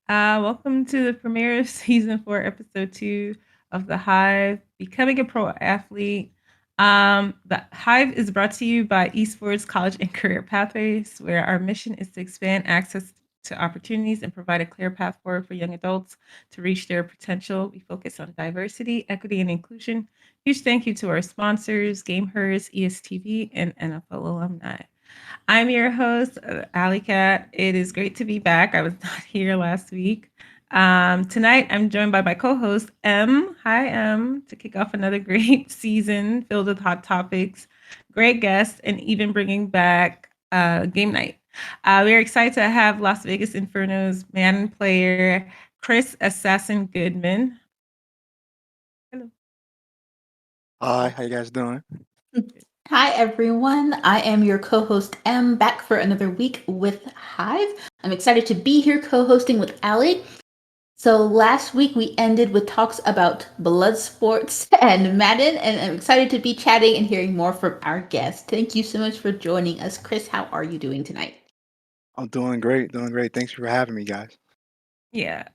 Welcome to the premiere of season 4, episode 2 of the Hive, Becoming a Pro Athlete. The Hive is brought to you by Esports College and Career Pathways, where our mission is to expand access to opportunities and provide a clear path forward for young adults to reach their potential. We focus on diversity, equity, and inclusion. Huge thank you to our sponsors, GameHers, ESTV, and NFL alumni. I'm your host, Alley Cat. It is great to be back. I was not here last week. Tonight, I'm joined by my co host, M. Hi, M, to kick off another great season filled with hot topics, great guests, and even bringing back game night. We're excited to have Las Vegas Inferno's man player, Chris Assassin Goodman. Hello. Hi, how you guys doing? Hi, everyone. I am your co host, M, back for another week with Hive. I'm excited to be here co hosting with Allie. So, last week we ended with talks about blood sports and Madden, and I'm excited to be chatting and hearing more from our guests. Thank you so much for joining us. Chris, how are you doing tonight? I'm doing great, doing great. Thanks for having me, guys. Yeah.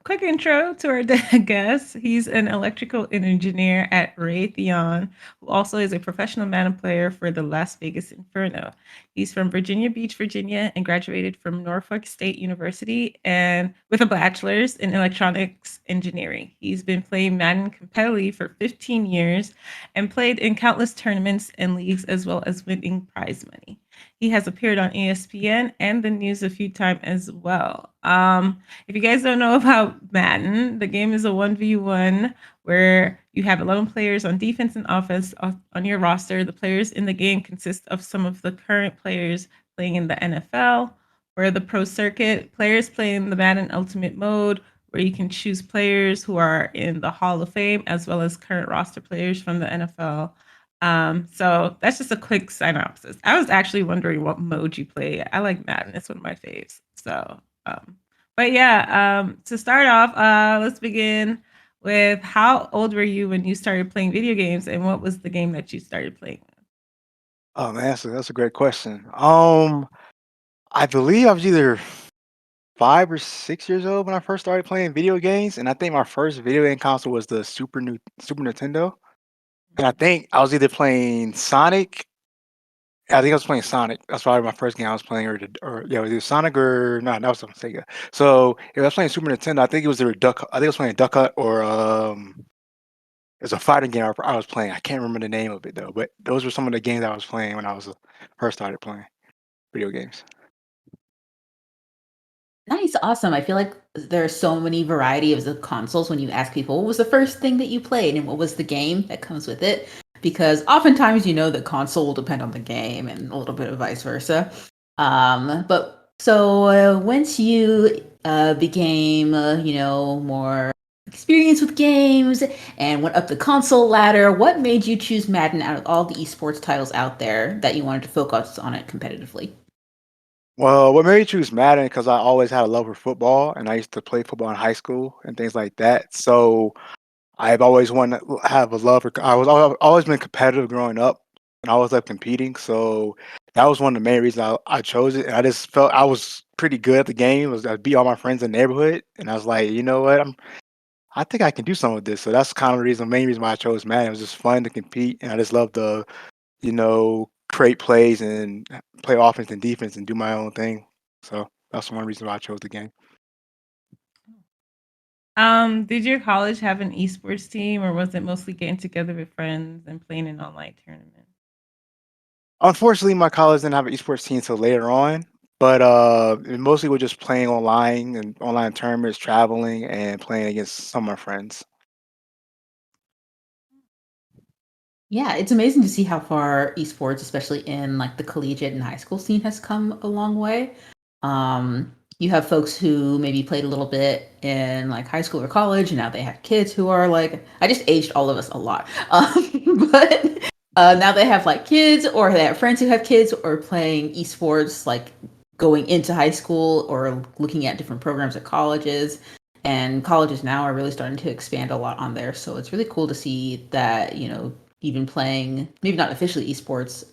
Quick intro to our guest. He's an electrical engineer at Raytheon, who also is a professional Madden player for the Las Vegas Inferno. He's from Virginia Beach, Virginia, and graduated from Norfolk State University and with a bachelor's in electronics engineering. He's been playing Madden competitively for 15 years and played in countless tournaments and leagues as well as winning prize money. He has appeared on ESPN and the news a few times as well. If you guys don't know about Madden, the game is a 1v1 where you have 11 players on defense and offense on your roster. The players in the game consist of some of the current players playing in the NFL or the pro circuit. Players play in the Madden Ultimate mode where you can choose players who are in the Hall of Fame as well as current roster players from the NFL. So that's just a quick synopsis. I was actually wondering what mode you play. I like Madden. It's one of my faves. But yeah, to start off, let's begin with how old were you when you started playing video games, and what was the game that you started playing? Oh man, that's a great question. I believe I was either 5 or 6 years old when I first started playing video games, and I think my first video game console was the Super Nintendo. And I think I was either playing Sonic. I think I was playing Sonic. That's probably my first game I was playing, or yeah, it was either Sonic or no, that was on Sega. So if I was playing Super Nintendo, I think it was either Duck. I think I was playing Duck Hunt or it's a fighting game I was playing. I can't remember the name of it though, but those were some of the games I was playing when I was first started playing video games. Nice, awesome. I feel like there are so many variety of the consoles when you ask people what was the first thing that you played and what was the game that comes with it. Because oftentimes you know the console will depend on the game and a little bit of vice versa. But once you became more experienced with games and went up the console ladder, what made you choose Madden out of all the esports titles out there that you wanted to focus on it competitively? Well, what made me choose Madden because I always had a love for football and I used to play football in high school and things like that. So I've always wanted to have a love for. I've always been competitive growing up and I always loved competing. So that was one of the main reasons I chose it. And I just felt I was pretty good at the game. Was I beat all my friends in the neighborhood, and I was like, you know what, I think I can do some of this. So that's kind of the main reason why I chose Madden. It was just fun to compete, and I just love the, create plays and play offense and defense and do my own thing. So that's one reason why I chose the game. Did your college have an esports team, or was it mostly getting together with friends and playing in online tournaments? Unfortunately, my college didn't have an esports team until later on, but it mostly was just playing online and online tournaments, traveling, and playing against some of my friends. Yeah, it's amazing to see how far esports, especially in like the collegiate and high school scene, has come a long way. You have folks who maybe played a little bit in like high school or college, and now they have kids who are like, I just aged all of us a lot. But now they have like kids, or they have friends who have kids, or playing esports like going into high school or looking at different programs at colleges. And colleges now are really starting to expand a lot on there. So it's really cool to see that, even playing, maybe not officially esports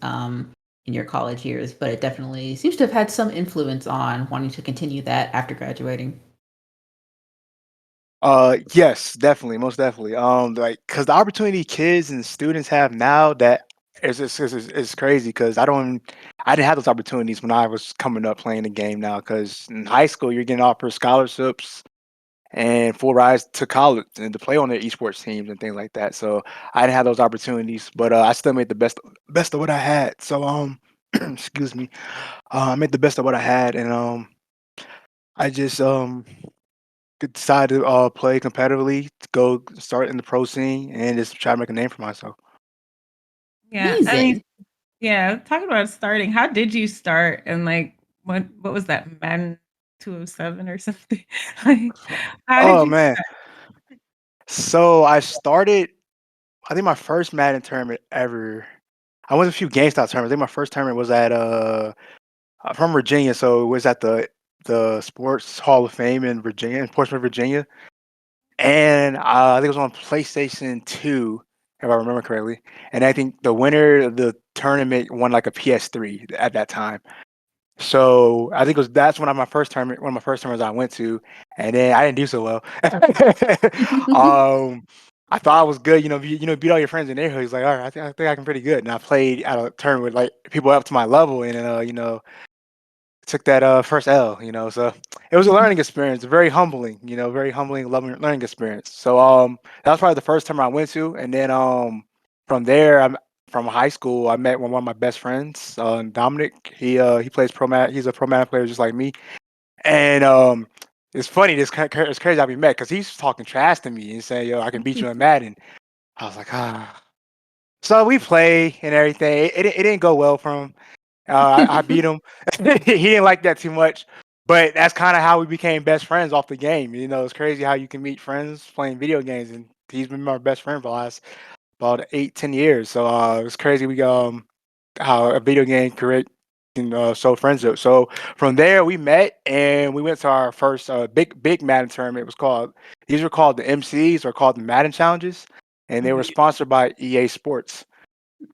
in your college years, but it definitely seems to have had some influence on wanting to continue that after graduating. Yes, definitely, most definitely. Like, cause the opportunity kids and students have now that is crazy. Cause I didn't have those opportunities when I was coming up playing the game now. Cause in high school, you're getting offered scholarships and full rides to college and to play on their esports teams and things like that. So I didn't have those opportunities, but I still made the best of what I had. So excuse me, I made the best of what I had, and I just decided to play competitively, to go start in the pro scene, and just try to make a name for myself. Yeah, I mean, Amazing. yeah, talking about starting, how did you start? And like, what was that, Madden 207 or something? Like, how did Oh you man, start? so I started. I think my first Madden tournament ever. I went to a few GameStop tournaments. I think my first tournament was at I'm from Virginia, so it was at the Sports Hall of Fame in Virginia, in Portsmouth, Virginia. And I think it was on PlayStation 2, if I remember correctly. And I think the winner of the tournament won like a PS3 at that time. So I think it was that's one of my first tournaments I went to, and then I didn't do so well. I thought I was good, beat all your friends in the neighborhood. He's like, all right, I think I can pretty good. And I played at a tournament with like people up to my level, and then took that first L, so it was a learning experience, very humbling, very humbling, loving learning experience. So that was probably the first time I went to, and then from there, I'm from high school. I met one of my best friends, Dominic. He plays he's a pro man player just like me, and it's funny. It's crazy how we met because he's talking trash to me and saying, "Yo, I can beat you in Madden." I was like, ah. So we play and everything. It didn't go well for him. I beat him. He didn't like that too much, but that's kind of how we became best friends off the game. It's crazy how you can meet friends playing video games, and he's been my best friend for the last about 8, 10 years. So it's crazy. We how a video game can show friendship. So from there we met and we went to our first big Madden tournament. It was called these were called the MCs or called the Madden Challenges, and they were Mhm. sponsored by EA Sports,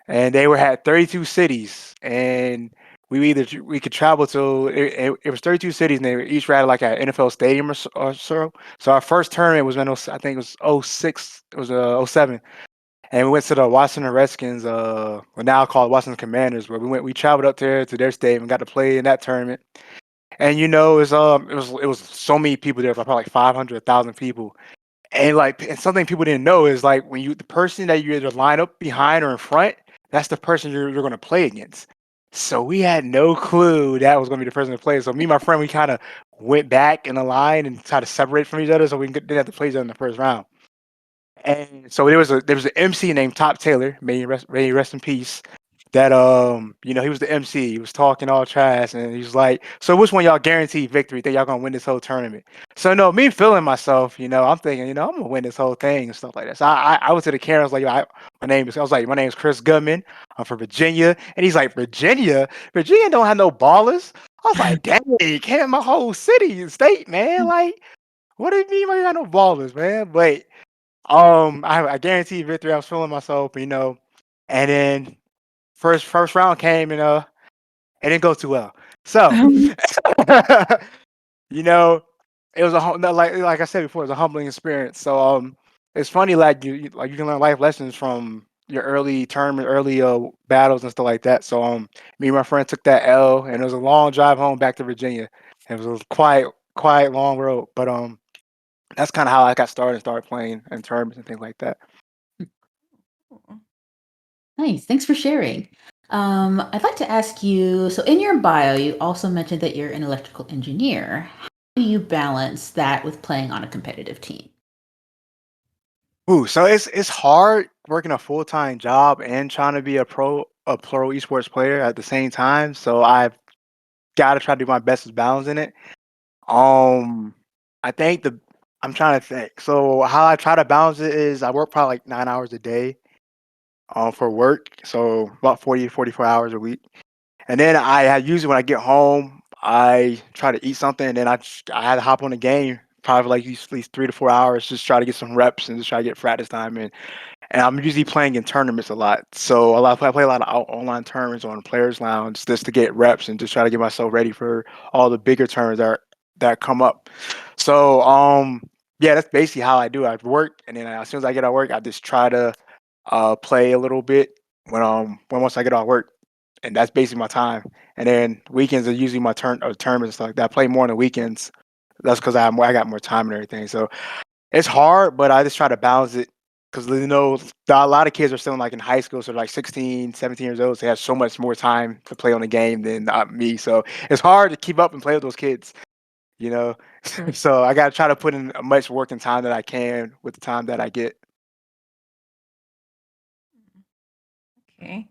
and they were had 32 cities, and we could travel to it was 32 cities, and they were each rated like an NFL stadium or so. So our first tournament was I think it was '06, it was '07, and we went to the Washington Redskins, well now called Washington Commanders, where we traveled up there to their stadium and got to play in that tournament. And it was so many people there, probably like 500,000 people, and something people didn't know is like when the person that you either line up behind or in front, that's the person you're going to play against. So we had no clue that was going to be the person to play. So me and my friend, we kind of went back in the line and tried to separate from each other so didn't have to play each other in the first round. And so there was an MC named Top Taylor, may he rest in peace. That he was the MC. He was talking all trash, and he was like, "So which one y'all guaranteed victory? Think y'all gonna win this whole tournament?" So no, me feeling myself, I'm thinking, I'm gonna win this whole thing and stuff like that. So I went to the camera. I was like, I was like, my name is Chris Goodman. I'm from Virginia, and he's like, Virginia, Virginia don't have no ballers. I was like, dang, can't my whole city and state, man. Like, what do you mean I got no ballers, man? But I guarantee victory. I was feeling myself, and then first round came, and it didn't go too well. So, you know, it was no, like I said before, it was a humbling experience. So it's funny like you can learn life lessons from your early tournament, early battles and stuff like that. So me and my friend took that L, and it was a long drive home back to Virginia. It was a quiet long road, but that's kind of how I got started playing in tournaments and things like that. Nice. Thanks for sharing. I'd like to ask you, so in your bio, you also mentioned that you're an electrical engineer. How do you balance that with playing on a competitive team? Ooh, so it's hard working a full-time job and trying to be a pro esports player at the same time. So I've got to try to do my best to balance in it. Um, I think I'm trying to think. So how I try to balance it is I work probably like 9 hours a day for work, so about 40 44 hours a week. And then I usually when I get home, I try to eat something, and then I had to hop on the game probably like at least 3 to 4 hours, just try to get some reps and just try to get practice time in. And I'm usually playing in tournaments a lot. So I play a lot of online tournaments on Players Lounge just to get reps and just try to get myself ready for all the bigger tournaments that come up. So yeah, that's basically how I do. I work, and then as soon as I get out of work, I just try to play a little bit when once I get off work, and that's basically my time. And then weekends are usually my tournaments and stuff like that. I play more on the weekends. That's because I got more time and everything. So it's hard, but I just try to balance it because a lot of kids are still like in high school, so like 16, 17 years old. So they have so much more time to play on the game than me. So it's hard to keep up and play with those kids. You know, so I got to try to put in as much work and time that I can with the time that I get. Okay.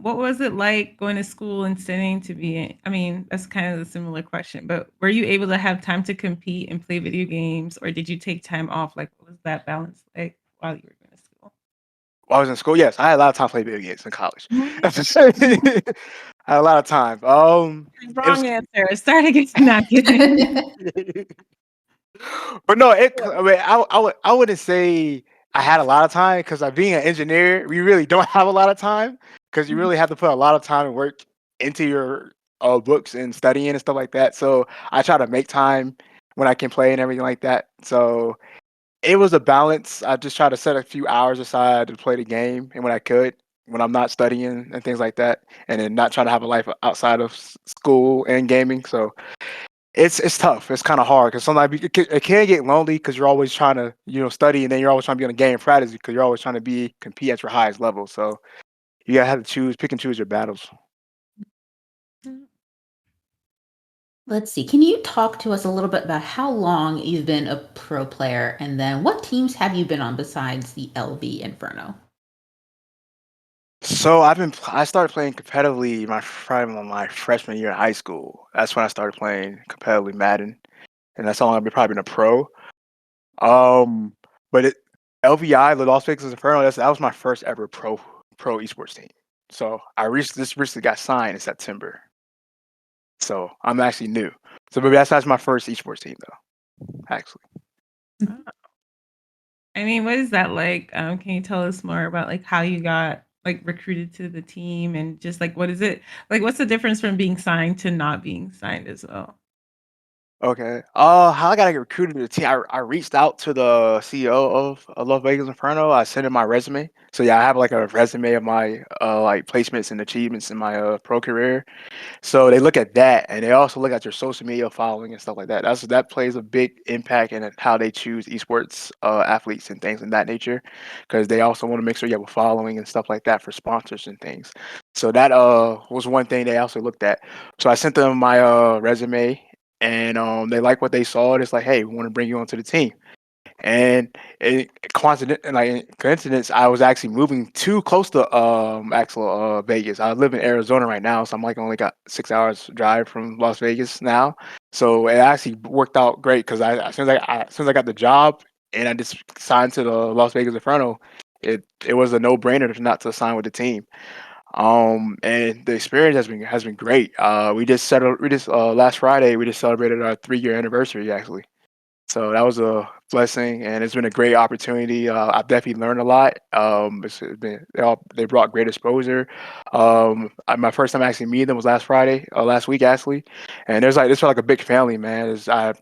What was it like going to school and studying to be I mean, that's kind of a similar question, but were you able to have time to compete and play video games, or did you take time off? Like, what was that balance like while you were going to school? While I was in school, yes, I had a lot of time to play video games in college. Mhm. That's I had a lot of time. It was Wrong answer. Start again. Not kidding. but no, I mean, I wouldn't say I had a lot of time because being an engineer, we really don't have a lot of time because you Mhm. really have to put a lot of time and work into your books and studying and stuff like that. So I try to make time when I can play and everything like that. So it was a balance. I just try to set a few hours aside to play the game, and when I could, when I'm not studying and things like that, and then not trying to have a life outside of school and gaming. So it's tough. It's kind of hard because sometimes it can get lonely because you're always trying to study, and then you're always trying to be on a game practice because you're always trying to be compete at your highest level. So you gotta have to pick and choose your battles. Mm. Let's see. Can you talk to us a little bit about how long you've been a pro player, and then what teams have you been on besides the LV Inferno? So I started playing competitively my freshman year in high school. That's when I started playing competitively Madden, and that's how long I've probably been a pro. Um, but LVI, the Las Vegas Inferno, that was my first ever pro esports team. So recently got signed in September. So I'm actually new. So maybe that's my first esports team though, actually. Oh, I mean, what is that like? Can you tell us more about like how you got like recruited to the team and just like what is it like? What's the difference from being signed to not being signed as well? Okay. How I got recruited to the team? I reached out to the CEO of Las Vegas Inferno. I sent him my resume. So yeah, I have like a resume of my like placements and achievements in my pro career. So they look at that, and they also look at your social media following and stuff like that. That plays a big impact in how they choose esports athletes and things in that nature, because they also want to make sure you have a following and stuff like that for sponsors and things. So that was one thing they also looked at. So I sent them my resume, and they like what they saw. And it's like, hey, we want to bring you onto the team. And coincidence, I was actually moving too close to actual Vegas. I live in Arizona right now, so I'm like only got 6 hours drive from Las Vegas now. So it actually worked out great because as soon as I got the job and I just signed to the Las Vegas Inferno, it was a no brainer to not to sign with the team. And the experience has been great. We just last Friday we just celebrated our 3 year anniversary actually. So that was a blessing, and it's been a great opportunity. I've definitely learned a lot. They brought great exposure. My first time actually meeting them was last week actually, and this felt like a big family, man. I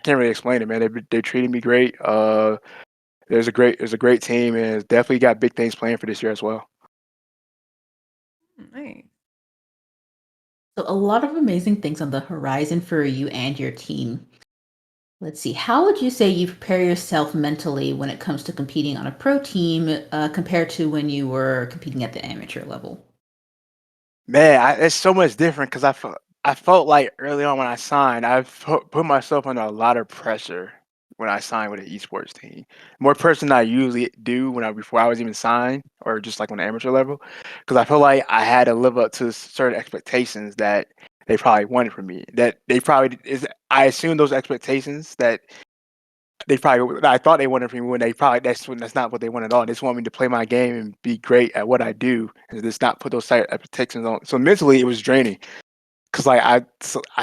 can't really explain it, man. They treated me great. There's a great team, and it's definitely got big things planned for this year as well. Nice. So, a lot of amazing things on the horizon for you and your team. Let's see. How would you say you prepare yourself mentally when it comes to competing on a pro team compared to when you were competing at the amateur level? Man, it's so much different because I felt like early on when I signed, put myself under a lot of pressure when I signed with an esports team. More pressure than I usually do before I was even signed, or just like on the amateur level, because I feel like I had to live up to certain expectations that they probably wanted from me. That they probably is. I assume those expectations that I thought they wanted from me when that's not what they want at all. They just want me to play my game and be great at what I do, and just not put those type of expectations on. So mentally, it was draining because I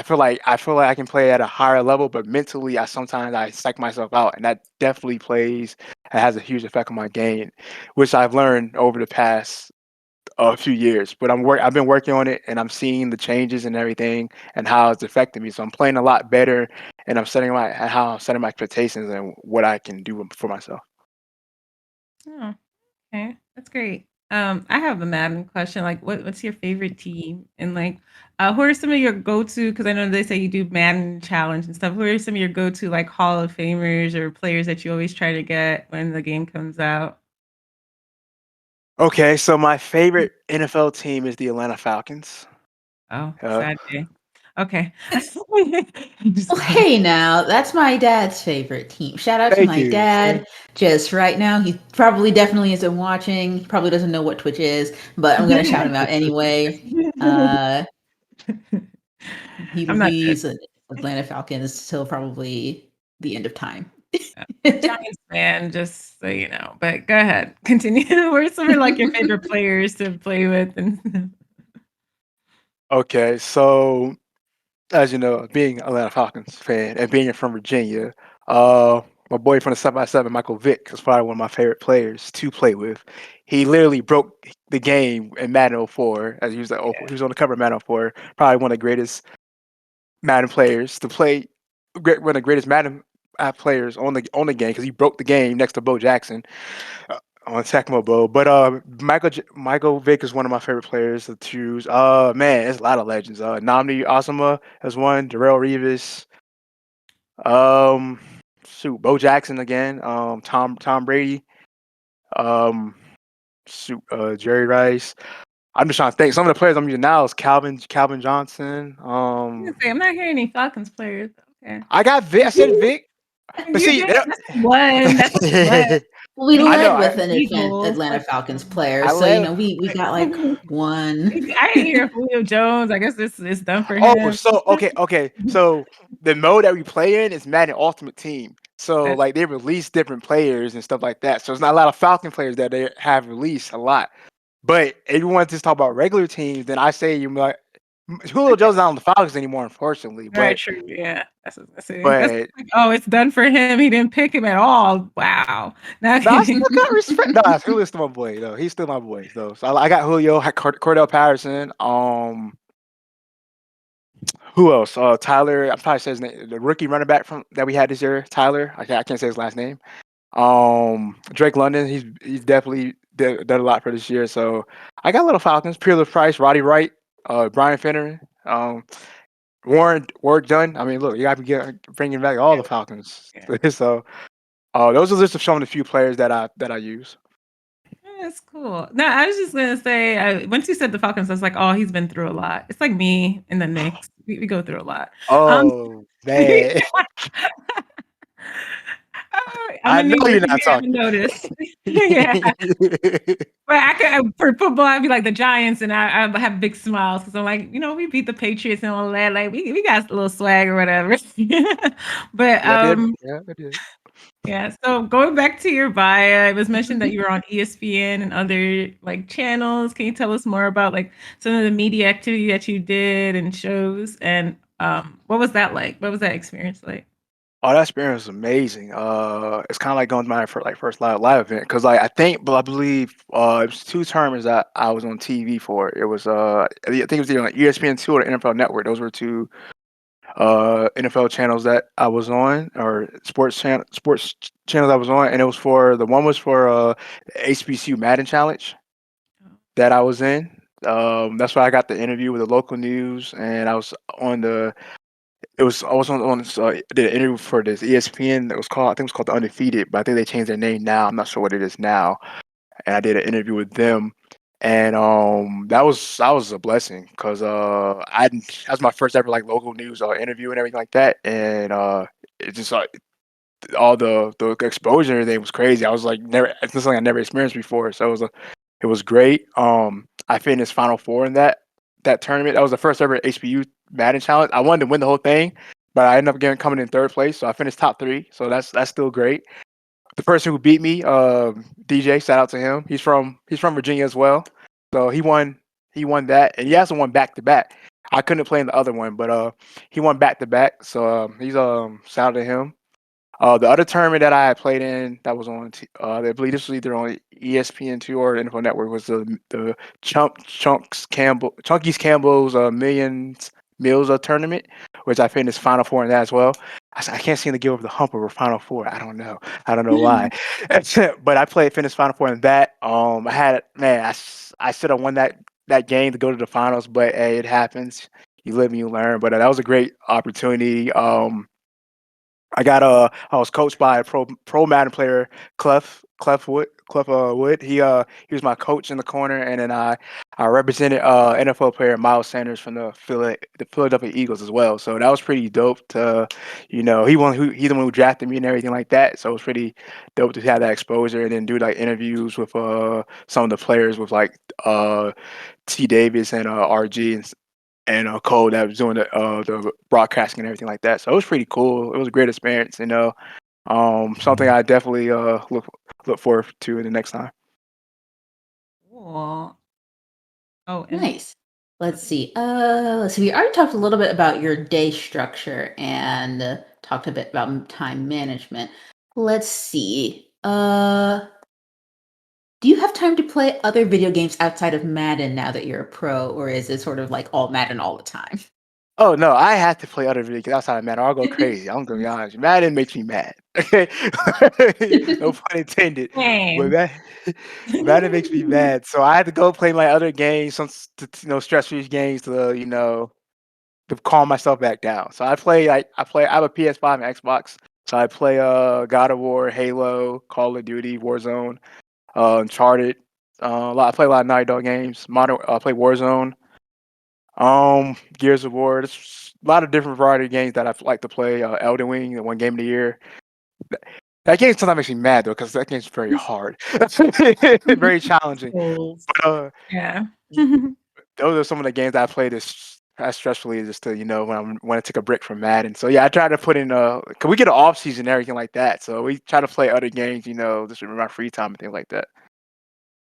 feel like I can play at a higher level, but mentally, I sometimes I psych myself out, and that definitely plays. It has a huge effect on my game, which I've learned over the past a few years. But I've been working on it, and I'm seeing the changes and everything, and how it's affecting me. So I'm playing a lot better and I'm setting my how I'm setting my expectations and what I can do for myself. Oh, okay. That's great. I have a Madden question. Like, what's your favorite team? And like, who are some of your go-to? Because I know they say you do Madden challenge and stuff. Who are some of your go-to like Hall of Famers or players that you always try to get when the game comes out? Okay, so my favorite NFL team is the Atlanta Falcons. Oh, Uh, sad day. Okay. I'm just Well, kidding. hey now, that's my dad's favorite team. Shout out to Thank my you. dad. Just right now, he probably definitely isn't watching. He probably doesn't know what Twitch is, but I'm gonna shout him out anyway. Uh, I'm not he's an Atlanta Falcons till probably the end of time. Giants fan, just so you know. But go ahead, continue. Where's some of like your favorite players to play with? And Okay, so as you know, being Atlanta Falcons fan and being from Virginia, uh, my boy from the 7x7, Michael Vick, is probably one of my favorite players to play with. He literally broke the game in Madden '04, as he was, he was on the cover of Madden '04. Probably one of the greatest Madden players to play, one of the greatest Madden players on the game because he broke the game next to Bo Jackson on Tecmo Bowl. But Michael Vick is one of my favorite players to choose. Man, there's a lot of legends. Namdi Asama has one. Darrell Revis. Um, Bo Jackson again. Tom Brady. Um, Jerry Rice. I'm just trying to think. Some of the players I'm using now is Calvin Johnson. I was gonna say, I'm not hearing any Falcons players. Okay. I got Vic. I said Vic, but You see, did. That's one. That's one. We And he I was know. led I with an Eagles. Atlanta Like, Falcons player, I so led. we got like one. I didn't hear Julio Jones. I guess this is done for Oh, him. so okay. So the mode that we play in is Madden Ultimate Team. So That's like they release different players and stuff like that. So it's not a lot of Falcon players that they have released a lot. But if you want to just talk about regular teams, then I say you like Julio Jones not on the Falcons anymore, unfortunately. right. True. Yeah. That's what I was gonna say. That's But like, oh, it's done for him. He didn't pick him at all. Wow. Not no, I kidding. still got respect. No, Julio's still my boy though. He's still my boy though. So I got Julio, Cordell Patterson. Who else? Tyler. I'm probably say his name. The rookie running back from that we had this year, Tyler. I can't say his last name. Drake London. He's definitely done a lot for this year. So I got little Falcons. Peerless Price, Roddy Wright, Brian Finner, Warren Dunn. I mean, look, you got to get bringing back all the Falcons. Yeah. So those are just some of the few players that I use. That's cool. No, I was just gonna say, once you said the Falcons, I was like, oh, he's been through a lot. It's like me and the Knicks. We go through a lot. Um, Oh man, I'm I a know New you're Yorker. not You haven't talking. noticed. Yeah. But I could for football, I'd be like the Giants, and I have big smiles because I'm like, we beat the Patriots and all that. Like we got a little swag or whatever. But Yeah, I did. Yeah, I did. yeah. So going back to your bio, it was mentioned that you were on ESPN and other like channels. Can you tell us more about like some of the media activity that you did and shows, and what was that like? What was that experience like? Oh, that experience was amazing. It's kind of like going to my first live event because like I believe it was two tournaments that I was on TV for. It was I think it was either on ESPN2 or the NFL Network. Those were two NFL channels that I was on, or sports channels I was on, and it was for the one was for HBCU Madden Challenge that I was in. That's why I got the interview with the local news, and I was on the I was on did an interview for this ESPN that was called, I think it was called The Undefeated, but I think they changed their name now. I'm not sure what it is now. And I did an interview with them, and that was a blessing because that was my first ever like local news interview and everything like that, and it just like all the exposure and everything was crazy. I was like never it's something I never experienced before, so it was great. I finished Final Four in that tournament. That was the first ever HBU Madden challenge. I wanted to win the whole thing, but I ended up coming in third place. So I finished top three. So that's still great. The person who beat me, DJ, shout out to him. He's from Virginia as well. So he won that, and he also won back to back. I couldn't play in the other one, but he won back to back. So he's shout out to him. The other tournament that I had played in that was on, I believe this was either on ESPN2 or the Info Network, was the Chunky's Campbell's Millions Mills tournament, which I finished Final Four in that as well. I can't seem to get over the hump over Final Four. I don't know. I don't know why. But I played finished Final Four in that. I had man, I should have won that game to go to the finals, but hey, it happens. You live and you learn. But that was a great opportunity. I was coached by a pro Madden player, Clef Wood. He was my coach in the corner, and then I represented NFL player Miles Sanders from the Philadelphia Eagles as well. So that was pretty dope to, he's the one who drafted me and everything like that. So it was pretty dope to have that exposure and then do like interviews with some of the players with like T Davis and RG and Cole that was doing the broadcasting and everything like that. So it was pretty cool. It was a great experience, something I definitely look forward to in the next time. Cool. Oh, and Nice. Let's see. We already talked a little bit about your day structure and talked a bit about time management. Let's see. Do you have time to play other video games outside of Madden now that you're a pro, or is it sort of like all Madden all the time? Oh no, I have to play other video games outside of Madden. Or I'll go crazy. I'm gonna be honest. Madden makes me mad. Okay, no pun intended. But same. Madden makes me mad. So I had to go play my other games, stress-free games to calm myself back down. So I have a PS5 and Xbox. So I play God of War, Halo, Call of Duty, Warzone, Uncharted. I play a lot of Naughty Dog games. I play Warzone. Gears of War. There's a lot of different variety of games that I like to play. Elden Ring, the one game of the year. That game sometimes makes me mad though, because that game's very hard, very challenging. Goals. But Yeah. y- those are some of the games that I played as stressfully just to when I take a break from Madden. So yeah, I try to put in cause we get an off season and everything like that. So we try to play other games, just in my free time and things like that.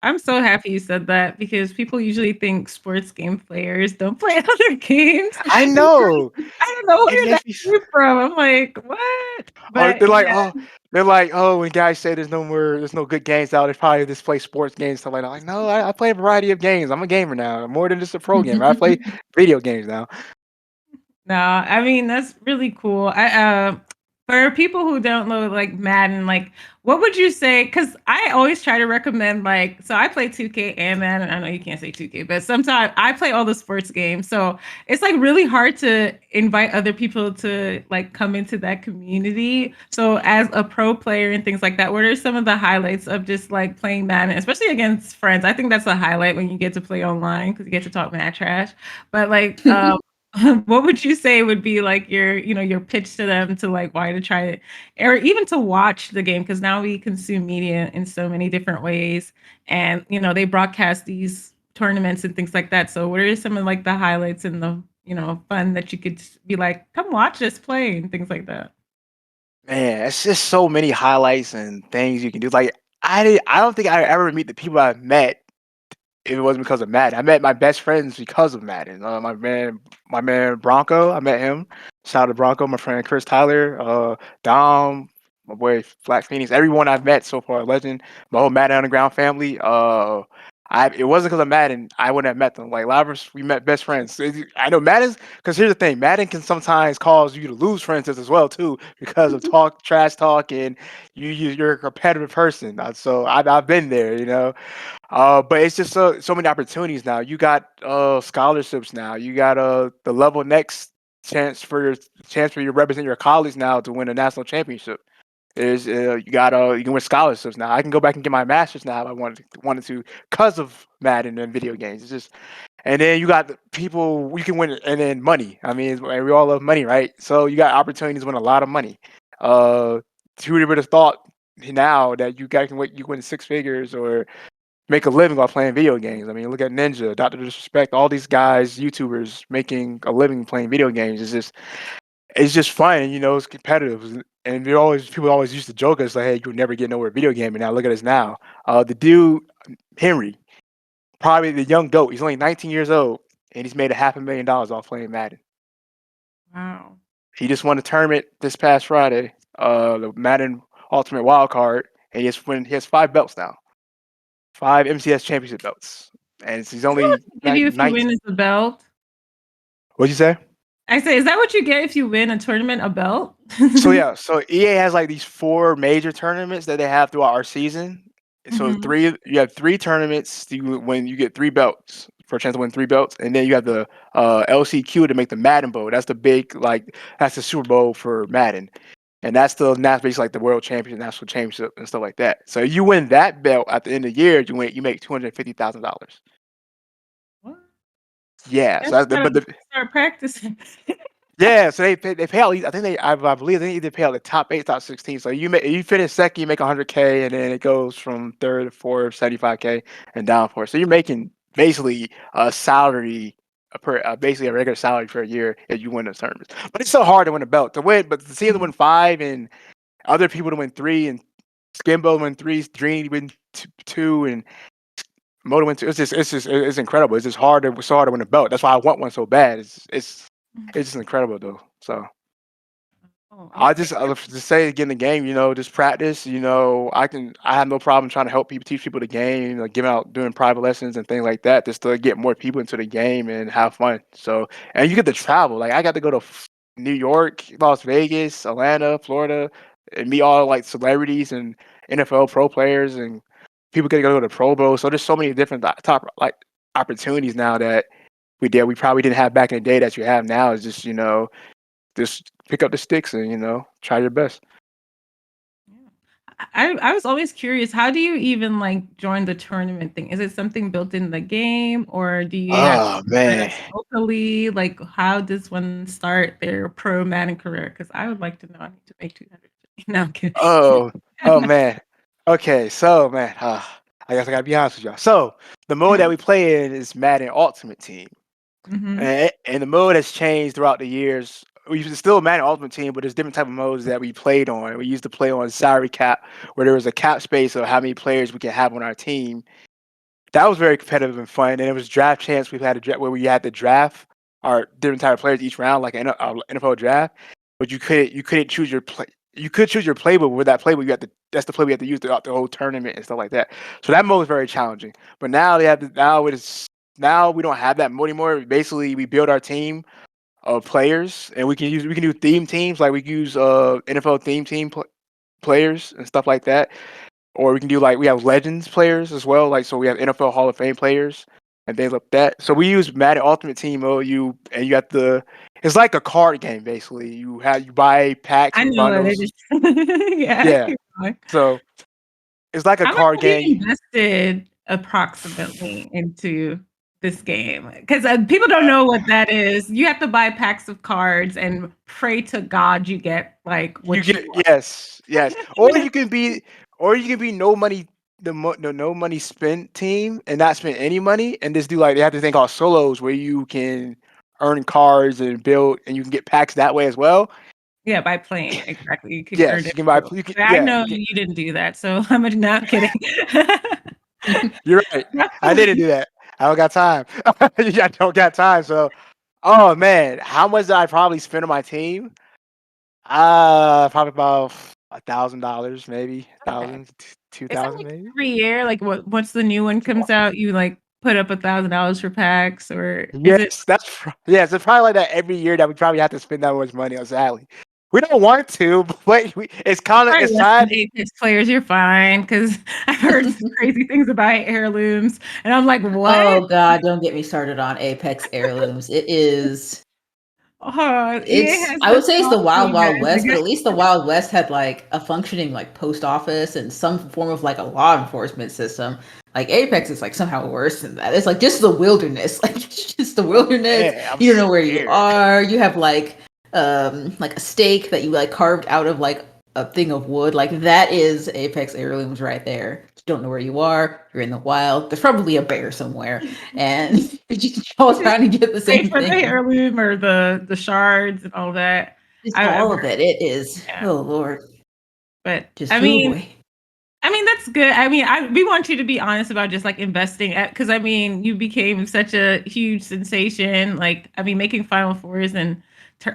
I'm so happy you said that because people usually think sports game players don't play other games. I And know. I don't know It where that makes me came from. I'm like, what? Oh, But yeah, they're like, oh, when guys say there's no good games out, they probably just play sports games stuff like that. Like, no, I play a variety of games. I'm a gamer now. I'm more than just a pro gamer. I play video games now. no, I mean that's really cool. For people who don't know like Madden, like what would you say? Because I always try to recommend like so I play 2K and Madden. I know you can't say 2K, but sometimes I play all the sports games. So it's like really hard to invite other people to like come into that community. So as a pro player and things like that, what are some of the highlights of just like playing Madden, especially against friends? I think that's a highlight when you get to play online because you get to talk mad trash. But like what would you say would be like your pitch to them to like why to try it or even to watch the game? Because now we consume media in so many different ways, and they broadcast these tournaments and things like that. So what are some of like the highlights and the fun that you could be like, come watch us play and things like that? Man, it's just so many highlights and things you can do. Like I don't think I ever meet the people I've met if it wasn't because of Madden. I met my best friends because of Madden. My man Bronco, I met him. Shout out to Bronco, my friend Chris Tyler, Dom, my boy Black Phoenix. Everyone I've met so far, Legend, my whole Madden Underground family. It wasn't because of Madden. I wouldn't have met them. Like a lot of us, we met best friends. I know Madden's because here's the thing: Madden can sometimes cause you to lose friends as well too because of trash talk, and you're a competitive person. So I've been there, but it's just so many opportunities now. You got scholarships now. You got the level next chance for you to represent your college now to win a national championship. Is you can win scholarships now. I can go back and get my master's now if I wanted to because of Madden and video games. It's just and then you got the people you can win and then money. I mean, we all love money, right? So you got opportunities to win a lot of money. Uh, who would have thought now that you win six figures or make a living while playing video games. I mean, look at Ninja, Doctor Disrespect, all these guys, YouTubers making a living playing video games. It's just fun, and it's competitive. And people always used to joke us like, "Hey, you'll never get nowhere video game." And now look at us now. The dude Henry, probably the young goat. He's only 19 years old, and he's made $500,000 off playing Madden. Wow. He just won a tournament this past Friday, the Madden Ultimate Wild Card, and he has 5 belts now. 5 MCS championship belts, and he's Is that what only they give you if you 19. win as a belt? What'd you say? I say, is that what you get if you win a tournament, a belt? So yeah, so EA has like these 4 major tournaments that they have throughout our season. So Mhm. you have 3 tournaments. You get 3 belts for a chance to win 3 belts, and then you have the LCQ to make the Madden Bowl. That's the big that's the Super Bowl for Madden, and that's basically like the World Championship, National Championship, and stuff like that. So you win that belt at the end of the year, you make $250,000. What? Yeah, Guess so I gotta but start practicing. yeah, so they pay out. I think I believe they either pay out the top 8, top 16. So you finish second, you make 100K, and then it goes from third to fourth, 75K, and down for. So you're making basically a salary basically a regular salary for a year if you win the tournament. But it's so hard to win a belt to win. But to see them win 5 and other people to win 3 and Skimbo win 3, Dream win 2, and Moto win 2. It's incredible. It's so hard to win a belt. That's why I want one so bad. It's just incredible though. So. Oh, I just say get in the game, just practice. I have no problem trying to help people, teach people the game, giving out, doing private lessons and things like that, just to get more people into the game and have fun. So, and you get to travel. Like I got to go to New York, Las Vegas, Atlanta, Florida, and meet all like celebrities and NFL pro players, and people get to go to the Pro Bowl. So there's so many different top like opportunities now that we probably didn't have back in the day that you have now. Is just pick up the sticks and try your best. yeah. I was always curious, how do you even like join the tournament thing? Is it something built in the game or do you have Oh man. friends locally? Like how does one start their pro Madden career? Because I would like to know. I need to make 200. No, I'm kidding. Oh man. Okay, so man, I guess I gotta be honest with y'all. So the mode that we play in is Madden Ultimate Team, Mm-hmm. and the mode has changed throughout the years. We still Madden Ultimate Team, but there's different type of modes that we played on. We used to play on salary cap, where there was a cap space of how many players we can have on our team. That was very competitive and fun. And it was draft chance. We've had where we had to draft our different type of players each round, like an NFL draft. But you couldn't choose your play. You could choose your playbook. With that playbook, that's the play we have to use throughout the whole tournament and stuff like that. So that mode is very challenging. But now now we don't have that mode anymore. Basically, we build our team of players, and we can do theme teams, like we can use NFL theme team players and stuff like that, or we can do like we have legends players as well. Like so we have NFL Hall of Fame players and things like that. So we use Madden Ultimate Team mode. You got it's like a card game basically. You buy packs I and know what it bundles. is. Yeah. Yeah. So it's like a How much card have you game. invested approximately into this game? Because people don't know what that is. You have to buy packs of cards and pray to God you get like You what you get want. yes, or you can be no money spent team and not spend any money and just do like they have this thing called solos where you can earn cards and build and you can get packs that way as well. Yeah, by playing, exactly. You can earn Yes, you it can buy. too. You can, But I yeah, know you can. you didn't do that, so how much now I'm kidding. You're right. I didn't Roughly. do that. I don't got time. I don't got time. So, oh man, how much did I probably spend on my team? Probably about $1,000, maybe Okay. 1,000, two Is that thousand, like maybe. every year? Like once the new one comes out, you like put up $1,000 for packs, or is it Yes, yes. It's probably like that every year that we probably have to spend that much money on Sally. We don't want to, but it's kind of probably it's less than time. Apex players? You're fine because I've heard crazy things about heirlooms, and I'm like, what? Oh god, don't get me started on Apex heirlooms. Oh, EA It's has I the would say it's sauce the for Wild you Wild guys, I West, but guess. at least the Wild West had like a functioning like post office and some form of like a law enforcement system. Like Apex is like somehow worse than that. It's like just the wilderness. Like it's just the Oh wilderness. man, I'm You don't know where you scared. are. You have like a stake that you like carved out of like a thing of wood. Like that is Apex heirlooms right there. You don't know where you are. You're in the wild. There's probably a bear somewhere, and you're just all You just trying to get the pay same for the thing. heirloom or the shards and all that. Just I've all heard, of it. It is. yeah, Oh Lord. but Just oh boy. I mean, that's good. I mean, we want you to be honest about just like investing because I mean, you became such a huge sensation. Like, I mean, making Final Fours and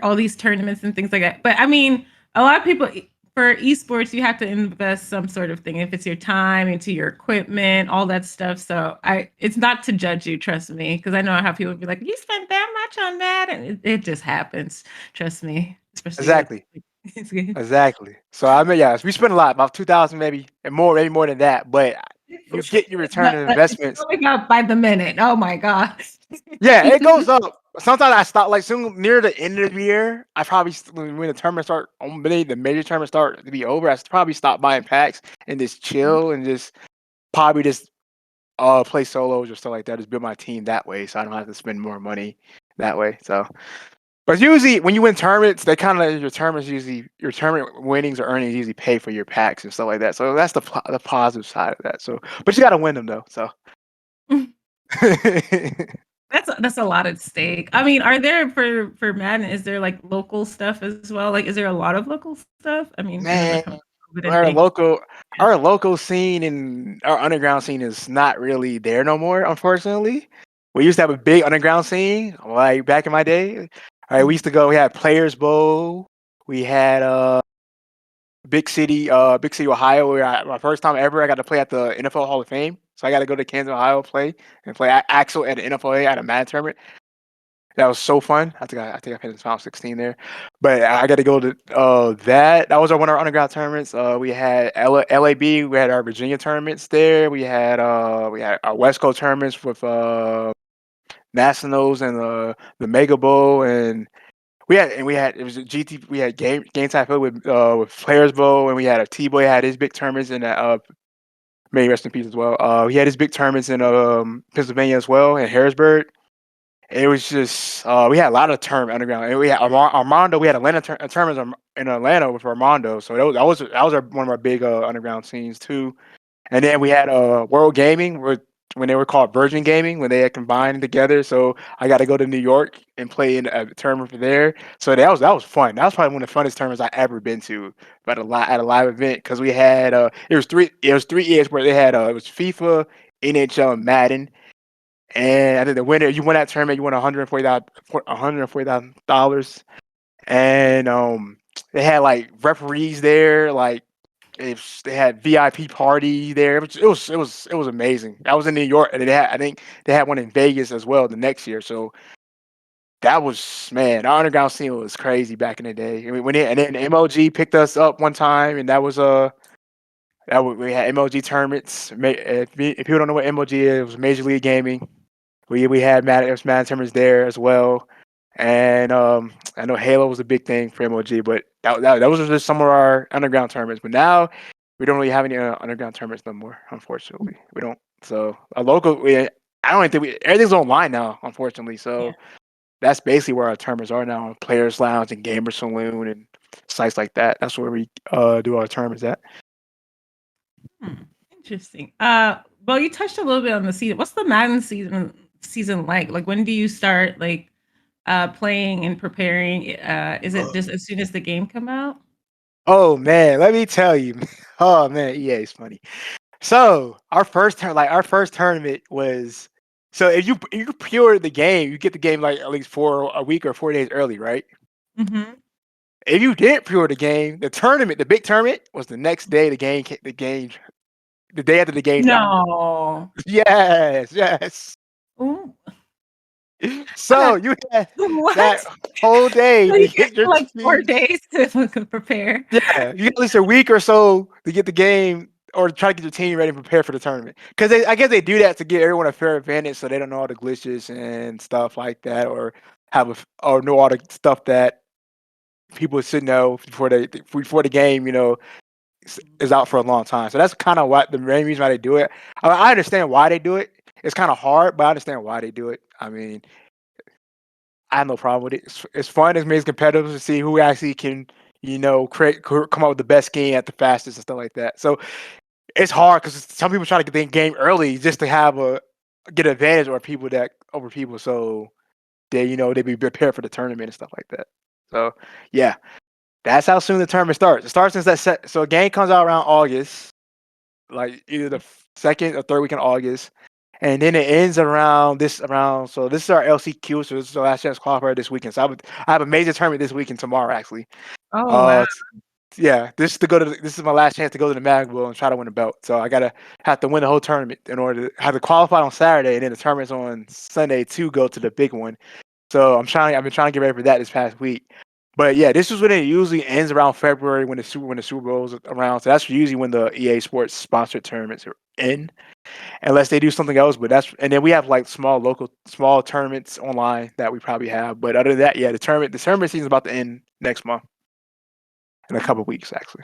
all these tournaments and things like that. But I mean, a lot of people for esports, you have to invest some sort of thing. If it's your time, into your equipment, all that stuff. So it's not to judge you, trust me, because I know how people would be like, you spent that watch on Madden. It just happens. Trust me. Especially with Exactly. it's good. Exactly. So I mean, yeah, we spend a lot, about 2,000 maybe, and more, maybe more than that. But you get your return on But it's investments. going up by the minute. Oh my god. Yeah, it goes up. Sometimes I stop like soon near the end of the year. I probably when the tournament start, maybe the major tournament start to be over. I probably stop buying packs and just chill and just probably just play solos or stuff like that. Just build my team that way, so I don't have to spend more money that way. So, but usually when you win tournaments, they kind of your tournament winnings or earnings usually pay for your packs and stuff like that. So that's the positive side of that. So, but you got to win them though. So. That's a lot at stake. I mean, are there for Madden, is there like local stuff as well? Like, is there a lot of local stuff? I mean, I know we're Man, coming from COVID and our things. local our local scene and our underground scene is not really there no more, unfortunately. We used to have a big underground scene, like back in my day. All right, we used to go, we had Players Bowl, we had Big City, Ohio, where my first time ever I got to play at the NFL Hall of Fame. So I got to go to Kansas, Ohio, play Axel at the NFL at a Madden tournament. That was so fun. I think I finished final 16 there, but I got to go to that. That was one of our underground tournaments. We had LAB. We had our Virginia tournaments there. We had our West Coast tournaments with Nationals and the Mega Bowl, and we had it was a GT. We had game time field with Players Bowl, and we had a T Boy had his big tournaments in may he rest in peace as well. He had his big tournaments in Pennsylvania as well, in Harrisburg. It was just we had a lot of term underground, and we had Armando. We had Atlanta tournaments in Atlanta with Armando, so that was one of our big underground scenes too. And then we had World Gaming, when they were called Virgin Gaming, when they had combined together. So I got to go to New York and play in a tournament for there. So that was fun. That was probably one of the funnest tournaments I ever been to, but at a live event, because we had it was three years where they had it was FIFA, NHL, and Madden. And I think the winner, you win that tournament, you won $140,000, and they had like referees there, like if they had VIP party there. It was amazing. I was in New York, and I think they had one in Vegas as well the next year. So that was, man, our underground scene was crazy back in the day. I mean, and then MLG picked us up one time, and we had MLG tournaments. If people don't know what MLG is, it was Major League Gaming. We had Madden tournaments there as well, and I know Halo was a big thing for MLG, but that was just some of our underground tournaments. But now we don't really have any underground tournaments no more. Unfortunately, we don't. So a local, I don't even think everything's online now. Unfortunately, Yeah. so that's basically where our tournaments are now: Players Lounge and Gamer Saloon and sites like that. That's where we do our tournaments at. Hmm, interesting. Well, you touched a little bit on the season. What's the Madden season like? Like, when do you start like playing and preparing? Is it just as soon as the game come out? Oh man, let me tell you. Oh man, EA is funny. So our first tournament was, so if you pre-order the game, you get the game like at least for a week or 4 days early, right? Mm-hmm. If you didn't pre-order the game, the big tournament was the next day. The day after the game dropped. No. Yes, yes. Ooh. So you had that What? whole day So to you get get your like 4 team. days to prepare. Yeah, you get at least a week or so to get the game or try to get your team ready and prepare for the tournament. Because I guess they do that to give everyone a fair advantage, so they don't know all the glitches and stuff like that, or or know all the stuff that people should know before the game, is out for a long time. So that's kind of what the main reason why they do it. I understand why they do it. It's kind of hard, but I understand why they do it. I mean, I have no problem with it. It's fun. It makes competitive to see who actually can, come up with the best game at the fastest and stuff like that. So it's hard because some people try to get the game early just to get an advantage over people. So they be prepared for the tournament and stuff like that. So yeah, that's how soon the tournament starts. It starts since that set. So a game comes out around August, like either the second or third week in August, and then it ends around. So this is our LCQ. So this is our last chance qualifier this weekend. So I have a major tournament this weekend tomorrow actually. Oh wow. Uh, yeah, this is my last chance to go to the Mag Bowl and try to win a belt. So I gotta have to win the whole tournament in order to have to qualify on Saturday, and then the tournament's on Sunday to go to the big one. So I've been trying to get ready for that this past week. But yeah, this is when it usually ends around February when the Super Bowl is around. So that's usually when the EA Sports sponsored tournaments are in, unless they do something else. But that's and then we have like small tournaments online that we probably have. But other than that, yeah, the tournament season is about to end next month in a couple weeks actually.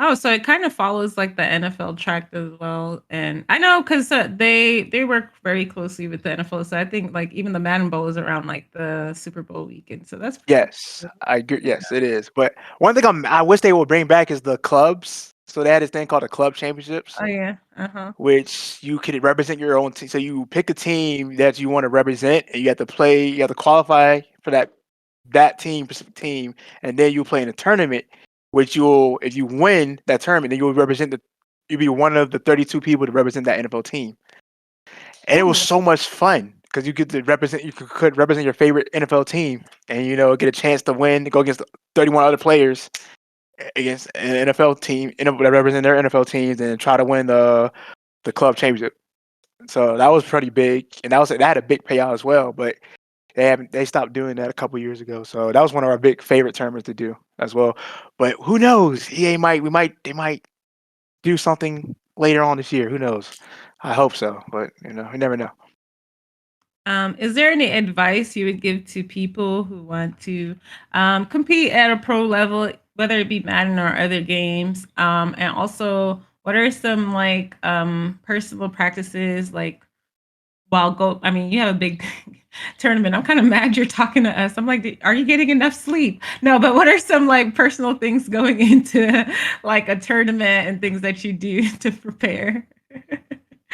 Oh, so it kind of follows like the NFL track as well. And I know because they work very closely with the NFL. So I think like even the Madden Bowl is around like the Super Bowl weekend. So that's pretty Yes, cool. I agree. Yeah. Yes, it is. But one thing I wish they would bring back is the clubs. So they had this thing called the club championships, Oh yeah. Uh-huh. which you could represent your own team. So you pick a team that you want to represent, and you have to play. You have to qualify for that team, specific team, and then you play in a tournament. Which you'll, if you win that tournament, then you'll represent the. You'll be one of the 32 people to represent that NFL team, and it was Oh, so much fun because you get to represent. You could represent your favorite NFL team, and get a chance to win, go against 31 other players against an NFL team that represent their NFL teams, and try to win the club championship. So that was pretty big, and that had a big payout as well. But they stopped doing that a couple years ago. So that was one of our big favorite tournaments to do as well. But who knows? They might do something later on this year. Who knows? I hope so, but you never know. is there any advice you would give to people who want to compete at a pro level, whether it be Madden or other games? And also, what are some like personal practices like while go? I mean, you have a big tournament. I'm kind of mad you're talking to us. I'm like, are you getting enough sleep? No, but what are some like personal things going into like a tournament and things that you do to prepare?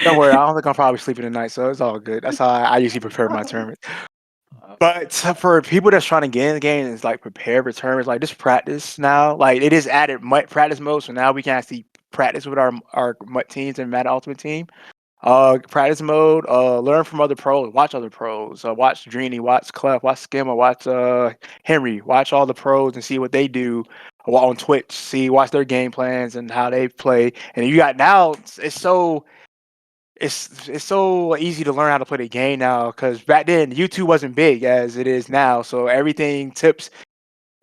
Don't worry, I don't think I'm probably sleeping tonight, so it's all good. That's how I usually prepare my tournament. But for people that's trying to get in the game and is like prepare for tournaments, like just practice now. Like it is added practice mode, so now we can actually practice with our MUT teams and Madden Ultimate Team. Practice mode. Learn from other pros. Watch other pros. Watch Dreeny. Watch Clef. Watch Skimmer. Watch Henry. Watch all the pros and see what they do on Twitch. Watch their game plans and how they play. And you got now. It's so easy to learn how to play the game now because back then YouTube wasn't big as it is now. So everything's on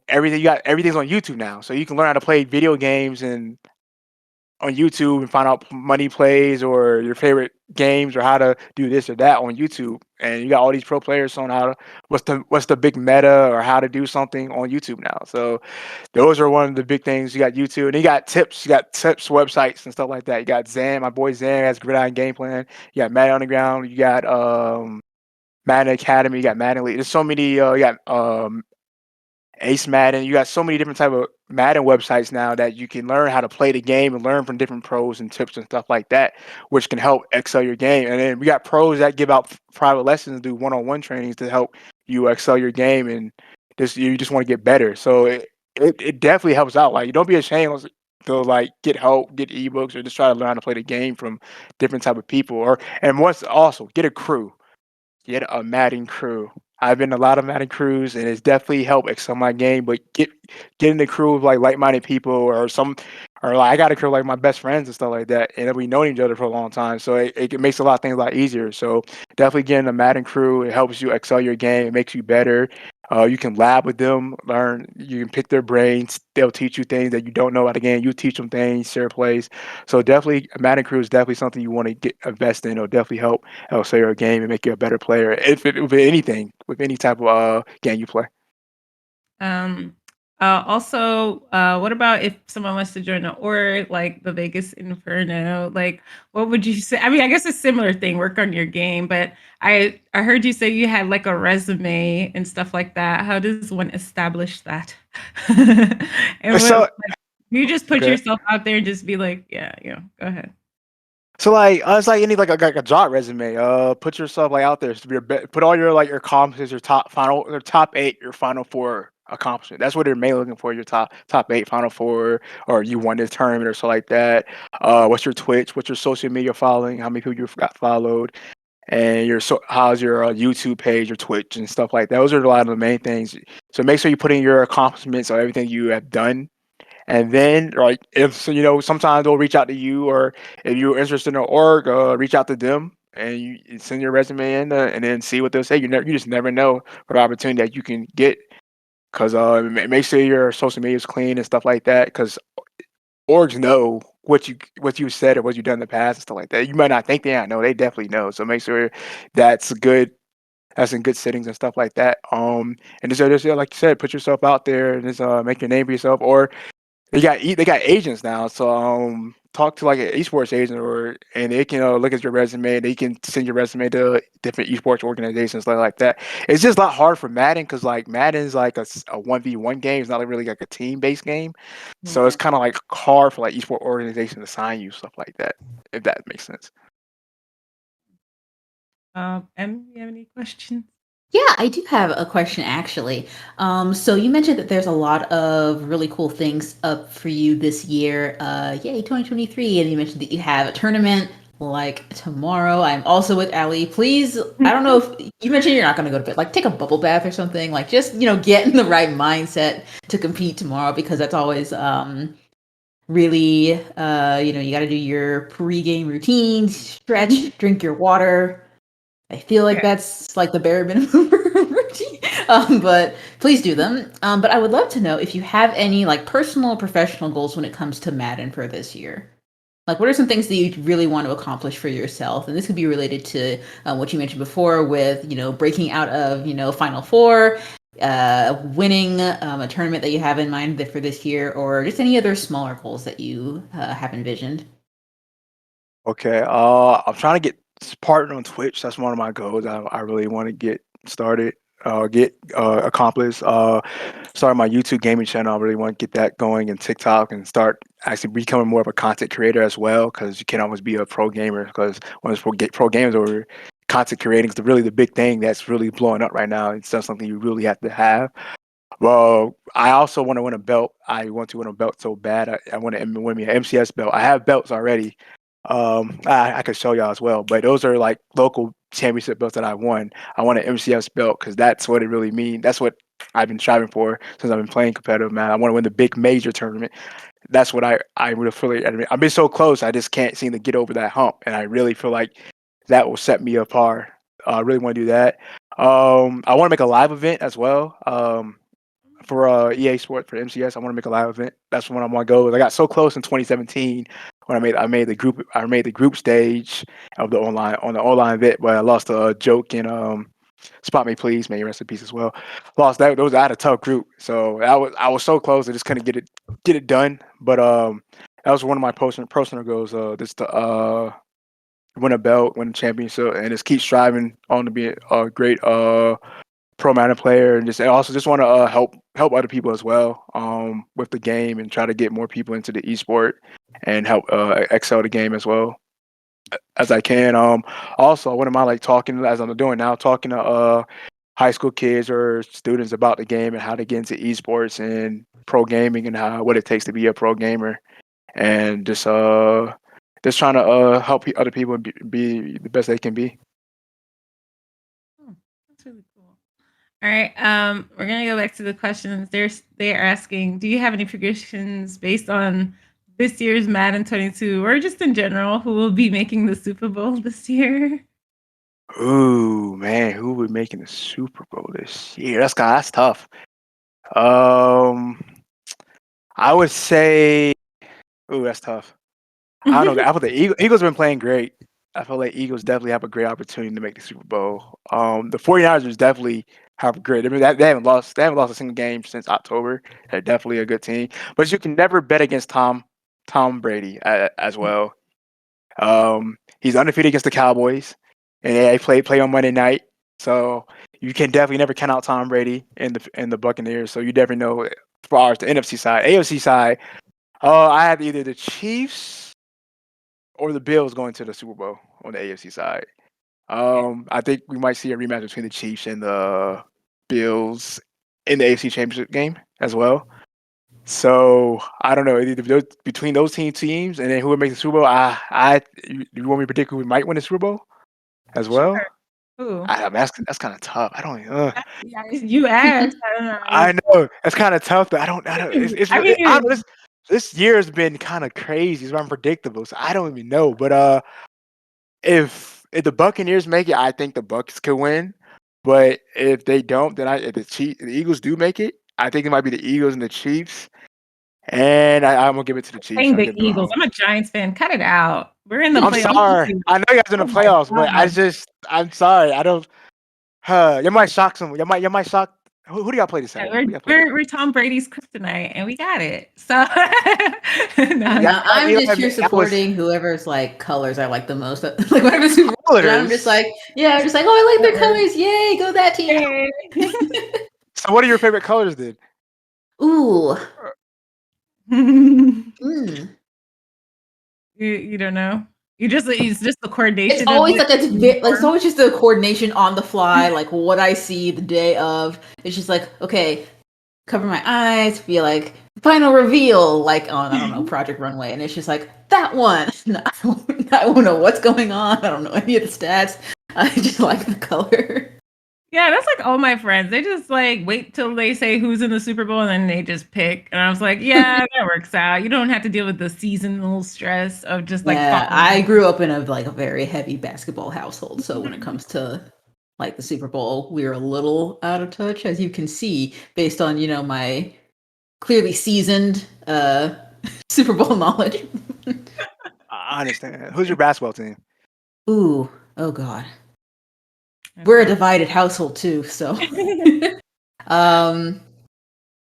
YouTube now. So you can learn how to play video games and on YouTube and find out money plays or your favorite games or how to do this or that on YouTube. And you got all these pro players on how to what's the big meta or how to do something on YouTube now. So those are one of the big things. You got YouTube and you got tips. You got tips websites and stuff like that. You got Zan, my boy Zan has Gridiron Game Plan. You got Madden Underground. You got Madden Academy. You got Madden League. There's so many. You got Ace Madden. You got so many different type of Madden websites now that you can learn how to play the game and learn from different pros and tips and stuff like that, which can help excel your game. And then we got pros that give out private lessons, do one-on-one trainings to help you excel your game, and you just want to get better. So it definitely helps out. Like, don't be ashamed to like get help, get ebooks, or just try to learn how to play the game from different type of people. And what's also get a crew. Get a Madden crew. I've been in a lot of Madden crews, and it's definitely helped excel my game. But get in the crew of like-minded people, or like I got a crew like my best friends and stuff like that, and then we known each other for a long time. So it makes a lot of things a lot easier. So definitely get in a Madden crew. It helps you excel your game. It makes you better. You can lab with them, learn. You can pick their brains. They'll teach you things that you don't know about the game. You teach them things, share plays. So definitely, a Madden crew is definitely something you want to get invest in. It'll definitely help sell your game and make you a better player. With anything, with any type of game you play. Um, also, what about if someone wants to join the org, like the Vegas Inferno? Like, what would you say? I mean, I guess a similar thing, work on your game, but I heard you say you had like a resume and stuff like that. How does one establish that? And what So like, you just put okay. yourself out there and just be like, yeah, go ahead. So like it's like any like a job resume. Put yourself like out there. Put all your like your accomplishments, your top eight, your final four accomplishment. That's what they're mainly looking for. Your top eight, final four, or you won this tournament or so like that. What's your Twitch? What's your social media following? How many people you got followed? And how's your YouTube page, your Twitch, and stuff like that. Those are a lot of the main things. So make sure you put in your accomplishments or everything you have done, and then, like, if so, sometimes they'll reach out to you, or if you're interested in an org, reach out to them and you send your resume in, and then see what they'll say. You just never know what opportunity that you can get. Cause make sure your social media is clean and stuff like that. Cause orgs know what you said or what you've done in the past and stuff like that. You might not think they don't know, they definitely know. So make sure that's good. That's in good settings and stuff like that. And just yeah, like you said, put yourself out there and just make your name for yourself. Or they got agents now, so talk to like an esports agent, or and they can look at your resume. They can send your resume to different esports organizations, stuff like that. It's just a lot hard for Madden because like Madden is like a 1v1 game. It's not like really like a team based game, so it's Yeah. kind of like hard for like esports organizations to sign you stuff like that. If that makes sense. You have any questions? Yeah, I do have a question actually. So you mentioned that there's a lot of really cool things up for you this year. Yay, 2023. And you mentioned that you have a tournament like tomorrow. I'm also with Ali. Please, I don't know if you mentioned you're not going to go to bed. Like take a bubble bath or something. Like just, get in the right mindset to compete tomorrow because that's always really, you got to do your pregame routine, stretch, drink your water. I feel like Yeah. that's like the bare minimum routine. But please do them. But I would love to know if you have any like personal or professional goals when it comes to Madden for this year. Like, what are some things that you really want to accomplish for yourself? And this could be related to what you mentioned before with, breaking out of, Final Four, winning a tournament that you have in mind for this year, or just any other smaller goals that you have envisioned. Okay. I'm trying to get partnered on Twitch. That's one of my goals. I really want to get started, get accomplished. Start my YouTube gaming channel. I really want to get that going and TikTok and start actually becoming more of a content creator as well. Because you can't always be a pro gamer. Because when it's pro games over, content creating is really the big thing that's really blowing up right now. It's just something you really have to have. Well, I also want to win a belt. I want to win a belt so bad. I want to win me an MCS belt. I have belts already. I could show y'all as well, but those are like local championship belts that I won. I want an MCS belt because that's what it really means. That's what I've been striving for since I've been playing competitive, man. I want to win the big major tournament. That's what I would really. I've been so close. I just can't seem to get over that hump, and I really feel like that will set me apart. I really want to do that. I want to make a live event as well. For EA Sports for MCS. I want to make a live event. That's one of my goals. I got so close in 2017 when I made the group stage of the online event, but I lost a joke in Spot Me Please, may you rest in peace as well. Lost that. Those I had a tough group, so I was so close. I just couldn't get it done. But that was one of my personal goals. Just to win a belt, win a championship, and just keep striving on to be a great pro mana player, and also just want to help other people as well with the game and try to get more people into the esport and help excel the game as well as I can. Also, what am I like talking as I'm doing now? Talking to high school kids or students about the game and how to get into esports and pro gaming and how what it takes to be a pro gamer, and just trying to help other people be the best they can be. Oh, that's really cool. All right. We're gonna go back to the questions. They're asking, do you have any predictions based on this year's Madden 22 or just in general who will be making the Super Bowl this year? Ooh, man, who would making the Super Bowl this year? That's tough. Um, I would say, ooh, that's tough. I don't know. I feel the Eagles have been playing great. I feel like Eagles definitely have a great opportunity to make the Super Bowl. The 49ers definitely have a great. I mean, they haven't lost. They haven't lost a single game since October. They're definitely a good team, but you can never bet against Tom Brady as well. He's undefeated against the Cowboys, and they play on Monday night. So you can definitely never count out Tom Brady and the Buccaneers. So you definitely know as far as the NFC side, AFC side. I had either the Chiefs or the Bills going to the Super Bowl on the AFC side. I think we might see a rematch between the Chiefs and the Bills in the AFC Championship game as well. So I don't know between those teams and then who would make the Super Bowl. You want me to predict who might win the Super Bowl as well? Sure. Ooh. That's kind of tough. I don't. Yeah, you asked. I don't know. I know that's kind of tough. But I don't. I don't. I I don't know. mean, This year has been kind of crazy. It's unpredictable. So I don't even know. But if if the Buccaneers make it, I think the Bucks could win. But if they don't, then if the Eagles do make it, I think it might be the Eagles and the Chiefs. And I'm gonna give it to the Chiefs. Saying I'll the give them Eagles. home. I'm a Giants fan. Cut it out. We're in the I'm playoffs. sorry. I know you guys in the Oh my playoffs, but god. I'm sorry. I don't. You might shock some. You might shock. Who do y'all play this Yeah, Saturday? Who do y'all play this? we're Tom Brady's kryptonite, and we got it. So no, Yeah, I'm Eli just here I was supporting whoever's like colors I like the most. Like whatever Super Bowl, and I'm just colors. like, yeah, I'm just like, oh, I like their colors. Yay, go that team. Yay. So, what are your favorite colors, then? Ooh. you Mm. you don't know. It's just the It's coordination of always the like it's uniform. always just the coordination on the fly, like what I see the day of. It's just like, okay, cover my eyes, be like final reveal, like on I don't know Project Runway, and it's just like that one. I don't know what's going on. I don't know any of the stats. I just like the color. Yeah, that's like all my friends. They just like wait till they say who's in the Super Bowl and then they just pick. And I was like, yeah, that works out. You don't have to deal with the seasonal stress of just like Yeah, I following. grew up in a very heavy basketball household, so when it comes to like the Super Bowl, we're a little out of touch, as you can see, based on my clearly seasoned Super Bowl knowledge. I understand. Who's your basketball team? Ooh, oh god. That's We're a hard. divided household too, so um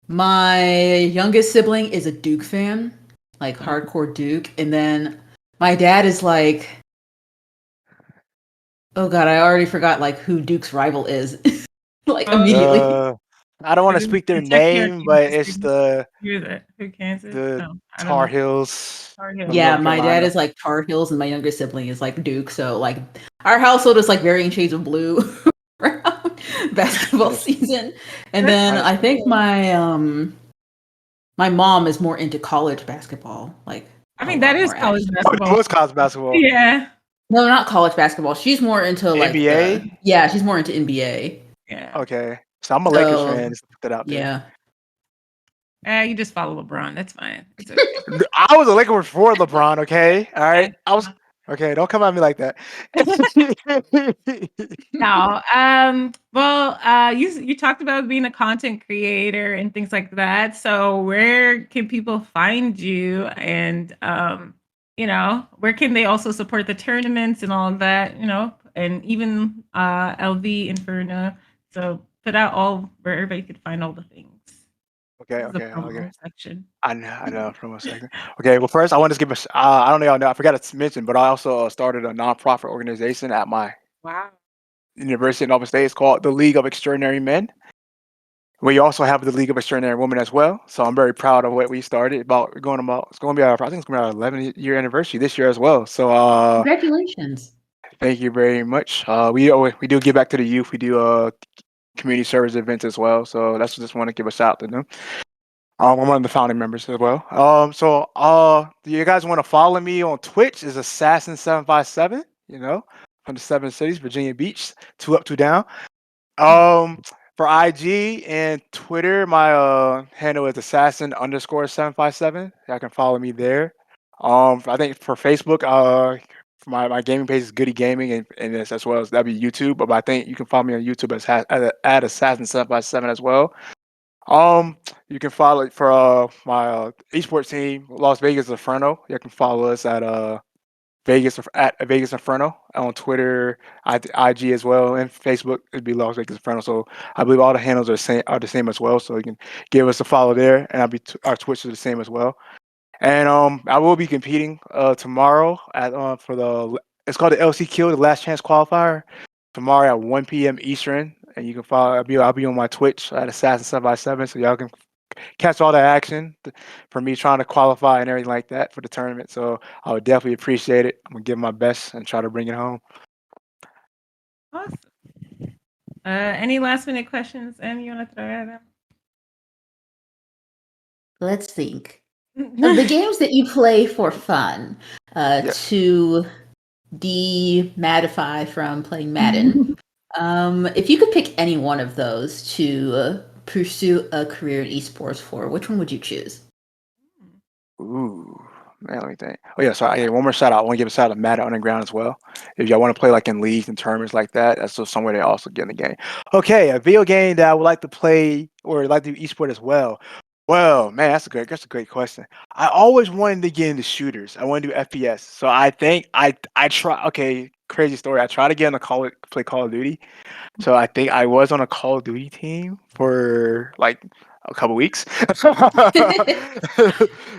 my youngest sibling is a Duke fan, like hardcore Duke, and then my dad is like, oh god, I already forgot like who Duke's rival is. Like immediately. Uh, I don't want to It is speak their Kentucky or name, but Kansas it's City. Who is it? Who Kansas? the No, I don't Tar know. Heels Tar from Heels. Yeah, North my dad Carolina. is like Tar Heels and my younger sibling is like Duke, so like our household is like varying shades of blue around basketball Understand. season. And That's then I Understand. think my mom is more into college basketball, like I a mean, that lot is more college actually. Oh, it basketball. was college basketball. Yeah. No, not college basketball. She's more into like NBA. yeah, she's more into NBA. Yeah. Okay, so I'm a Lakers So fan. Just to put that out there. yeah. You just follow LeBron. That's fine. It's okay. I was a Laker before LeBron. Okay, all right. Yeah. I was okay. Don't come at me like that. No. Well, you talked about being a content creator and things like that. So where can people find you and where can they also support the tournaments and all of that, and even LV Inferno. So put out all wherever you could find all the things. Okay, This is the okay, okay. promo section. I know from a second. Okay, well, first I want to give I don't know y'all know. I forgot to mention, but I also started a nonprofit organization at my Wow. university in Nova State. It's called the League of Extraordinary Men. We also have the League of Extraordinary Women as well. So I'm very proud of what we started. It's going to be our, I think it's going to be our 11-year anniversary this year as well. So Congratulations. thank you very much. We do give back to the youth. We do community service events as well. So that's just want to give a shout out to them. I'm one of the founding members as well. Do you guys want to follow me on Twitch? Is Assassin757, from the seven cities, Virginia Beach, two up, two down. For IG and Twitter, my handle is assassin_757. Y'all can follow me there. I think for Facebook, for my gaming page is Goody Gaming, and this as well as that'd be YouTube. But I think you can follow me on YouTube as at Assassin757 as well. You can follow for my esports team, Las Vegas Inferno. You can follow us at Vegas Inferno on Twitter, IG as well, and Facebook. It'd be Las Vegas Inferno. So I believe all the handles are the same as well. So you can give us a follow there, and our Twitch is the same as well. And I will be competing tomorrow at for the it's called the LCQ, the Last Chance Qualifier, tomorrow at 1 p.m. Eastern. And you can follow. I'll be on my Twitch at Assassin757, so y'all can catch all the action for me trying to qualify and everything like that for the tournament. So I would definitely appreciate it. I'm gonna give my best and try to bring it home. Awesome. Any last minute questions, Em, you want to throw at Let's think. Of the them? games that you play for fun, Yeah. to de-madify from playing Madden, if you could pick any one of those to pursue a career in esports for, which one would you choose? Ooh. Man, let me think. Oh yeah, so one more shout out. I want to give a shout out to Madden Underground as well. If y'all want to play like in leagues and tournaments like that, that's just somewhere they also get in the game. Okay, a video game that I would like to play or like to do esport as well. Well, man, that's a great question. I always wanted to get into shooters. I want to do FPS. So I think I try. Okay, crazy story. I tried to get on a play Call of Duty. So I think I was on a Call of Duty team for like a couple weeks. It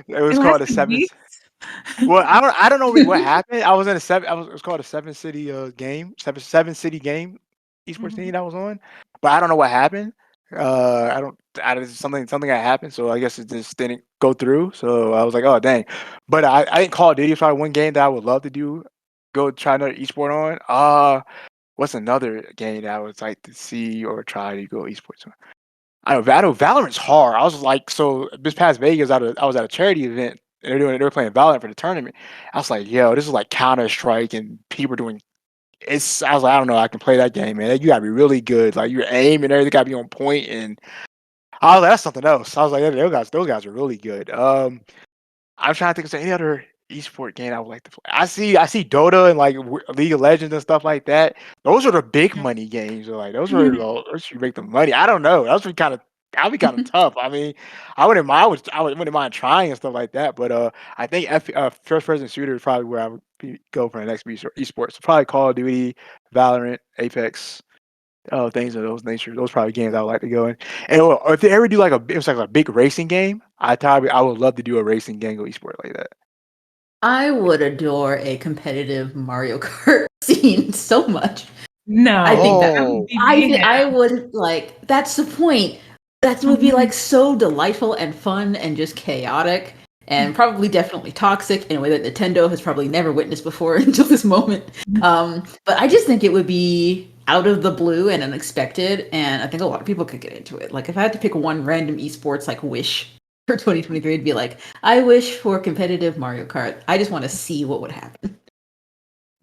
It was called the lasted Seven. weeks. Well, I don't know really what happened. I was in a seven. It was called a seven city game, seven city game esports Mhm. team that was on, but I don't know what happened. I don't. I just something that happened. So I guess it just didn't go through. So I was like, oh dang. But I think Call of Duty is probably one game that I would love to do. Go try another esport on. What's another game that I would like to see or try to go esports on? I know Valorant's hard. I was like, so this past Vegas, I was at a charity event. And they were playing Valorant for the tournament. I was like, yo, this is like Counter Strike, and people doing. It's. I was like, I don't know, I can play that game, man. You gotta be really good. Like your aim and everything gotta be on point. And I was like, that's something else. I was like, yeah, those guys are really good. I'm trying to think of any other esport game I would like to play. I see Dota and like League of Legends and stuff like that. Those are the big money games. Like those should make the money. I don't know. Those would kind of that'd be kind of tough. I mean, wouldn't mind trying and stuff like that. But I think first person shooter is probably where I would go for the next esports. So probably Call of Duty, Valorant, Apex. Things of those nature. Those probably games I would like to go in. And if they ever do like it was like a big racing game, I would love to do a racing game go esport like that. I would adore a competitive Mario Kart scene so much. I No, think that that would Oh, be I mayhem. would like that's the point. That would be like Mhm. so delightful and fun and just chaotic and probably definitely toxic in a way that Nintendo has probably never witnessed before until this moment. But I just think it would be out of the blue and unexpected, and I think a lot of people could get into it. Like if I had to pick one random esports like wish for 2023, it'd be like I wish for competitive Mario Kart. I just want to see what would happen.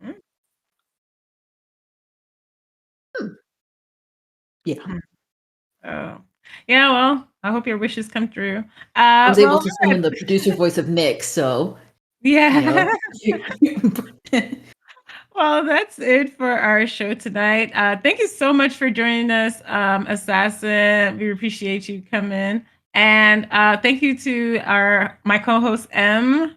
Hmm. Yeah. Mhm. Oh. Yeah, well, I hope your wishes come through. I was able Well, to summon the producer voice of Nick, so you yeah. know. Well, that's it for our show tonight. Thank you so much for joining us, Assassin. We appreciate you coming. And thank you to my co-host M.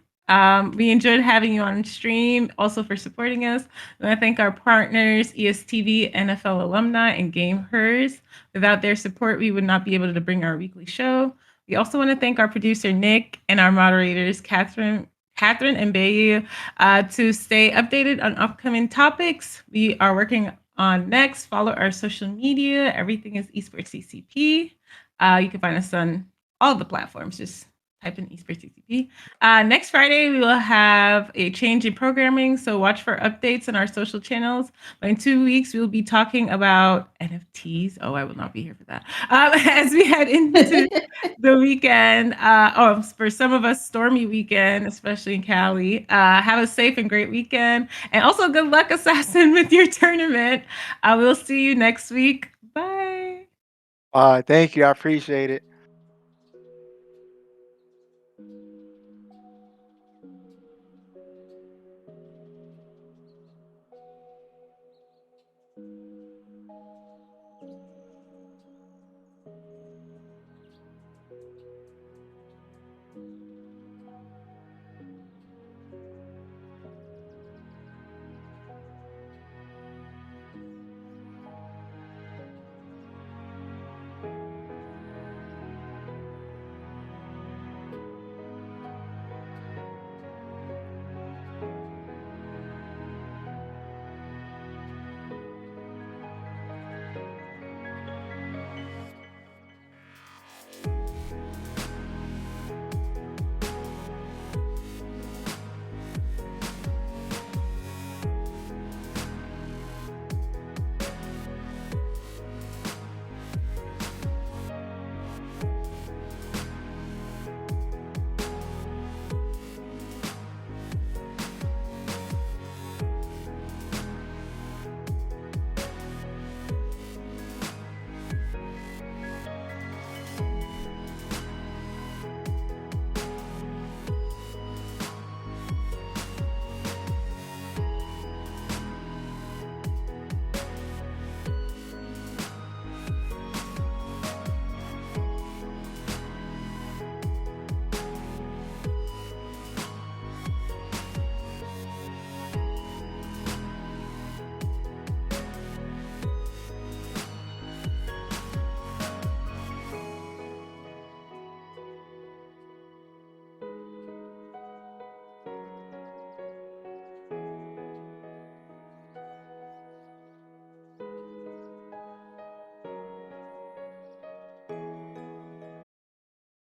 We enjoyed having you on stream, also for supporting us. I want to thank our partners, ESTV, NFL alumni, and Game Hers. Without their support, we would not be able to bring our weekly show. We also want to thank our producer Nick and our moderators Catherine and Bayou to stay updated on upcoming topics. We are working on next. Follow our social media. Everything is Esports CCP. You can find us on all the platforms. Just type in Esports CCP. Next Friday, we will have a change in programming. So watch for updates on our social channels. But in 2 weeks, we will be talking about NFTs. Oh, I will not be here for that. As we head into the weekend. For some of us, stormy weekend, especially in Cali. Have a safe and great weekend. And also, good luck, Assassin, with your tournament. We'll see you next week. Bye. thank you. I appreciate it.